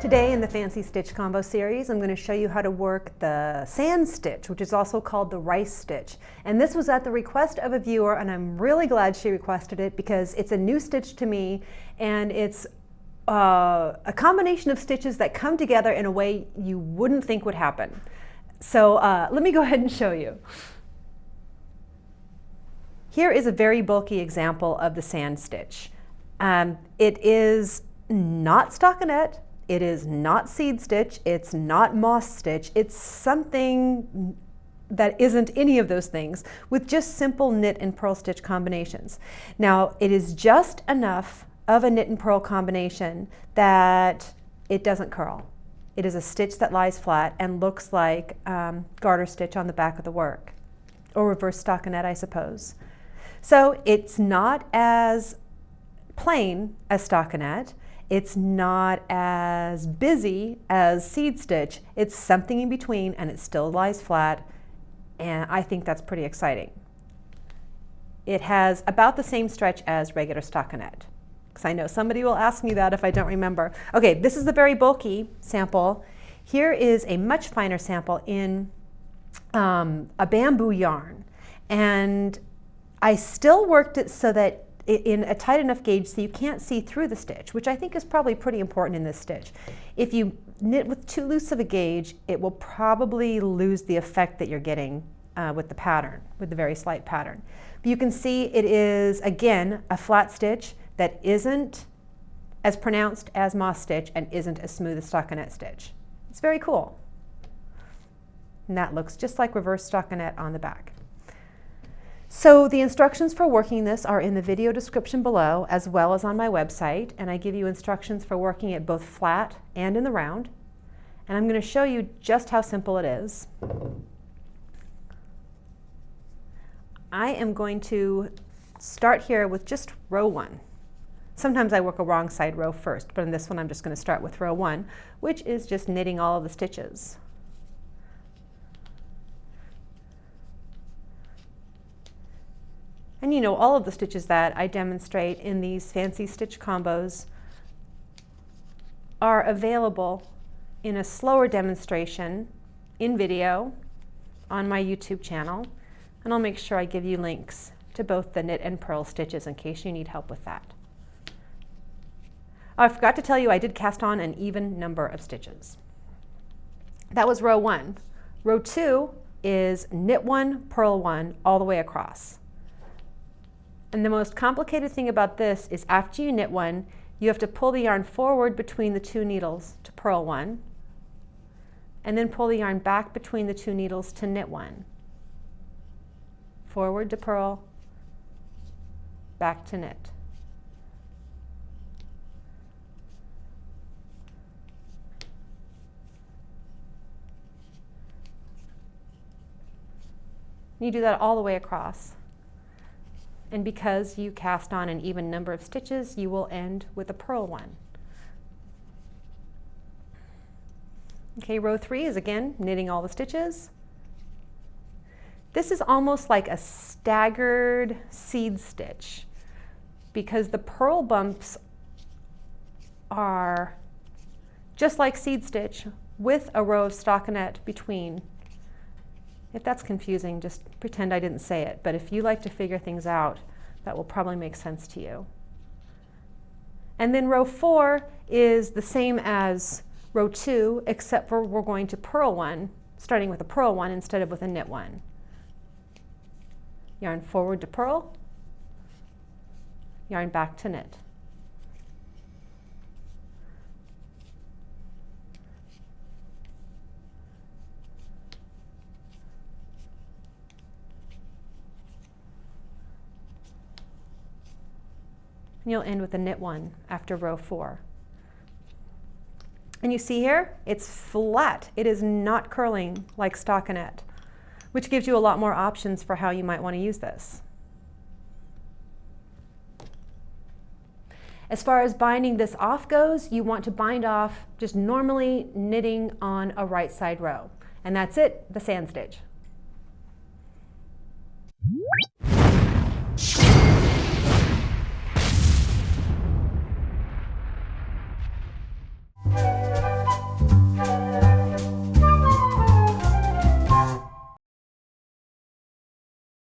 Today in the Fancy Stitch Combo series, I'm going to show you how to work the sand stitch, which is also called the rice stitch. And this was at the request of a viewer, and I'm really glad she requested it because it's a new stitch to me, and it's a combination of stitches that come together in a way you wouldn't think would happen. So let me go ahead and show you. Here is a very bulky example of the sand stitch. It is not stockinette. It is not seed stitch, it's not moss stitch, it's something that isn't any of those things with just simple knit and purl stitch combinations. Now, it is just enough of a knit and purl combination that it doesn't curl. It is a stitch that lies flat and looks like garter stitch on the back of the work, or reverse stockinette, I suppose. So it's not as plain as stockinette. It's not as busy as seed stitch. It's something in between, and it still lies flat, and I think that's pretty exciting. It has about the same stretch as regular stockinette, because I know somebody will ask me that if I don't remember. Okay, this is the very bulky sample. Here is a much finer sample in a bamboo yarn, and I still worked it so that in a tight enough gauge so you can't see through the stitch, which I think is probably pretty important in this stitch. If you knit with too loose of a gauge, it will probably lose the effect that you're getting with the pattern, with the very slight pattern. But you can see it is, again, a flat stitch that isn't as pronounced as moss stitch and isn't as smooth as stockinette stitch. It's very cool. And that looks just like reverse stockinette on the back. So the instructions for working this are in the video description below, as well as on my website, and I give you instructions for working it both flat and in the round. And I'm going to show you just how simple it is. I am going to start here with just row 1. Sometimes I work a wrong side row first, but in this one I'm just going to start with row 1, which is just knitting all of the stitches. And you know, all of the stitches that I demonstrate in these fancy stitch combos are available in a slower demonstration in video on my YouTube channel. And I'll make sure I give you links to both the knit and purl stitches in case you need help with that. I forgot to tell you I did cast on an even number of stitches. That was row 1. Row 2 is knit 1, purl 1 all the way across. And the most complicated thing about this is after you knit 1, you have to pull the yarn forward between the 2 needles to purl 1, and then pull the yarn back between the 2 needles to knit 1. Forward to purl, back to knit. You do that all the way across. And because you cast on an even number of stitches, you will end with a purl 1. Okay, row 3 is again knitting all the stitches. This is almost like a staggered seed stitch because the purl bumps are just like seed stitch with a row of stockinette between. If that's confusing, just pretend I didn't say it. But if you like to figure things out, that will probably make sense to you. And then row 4 is the same as row 2, except for we're going to purl 1, starting with a purl 1 instead of with a knit 1. Yarn forward to purl, yarn back to knit. You'll end with a knit 1 after row 4. And you see here, it's flat. It is not curling like stockinette, which gives you a lot more options for how you might want to use this. As far as binding this off goes, you want to bind off just normally knitting on a right side row. And that's it, the sand stitch.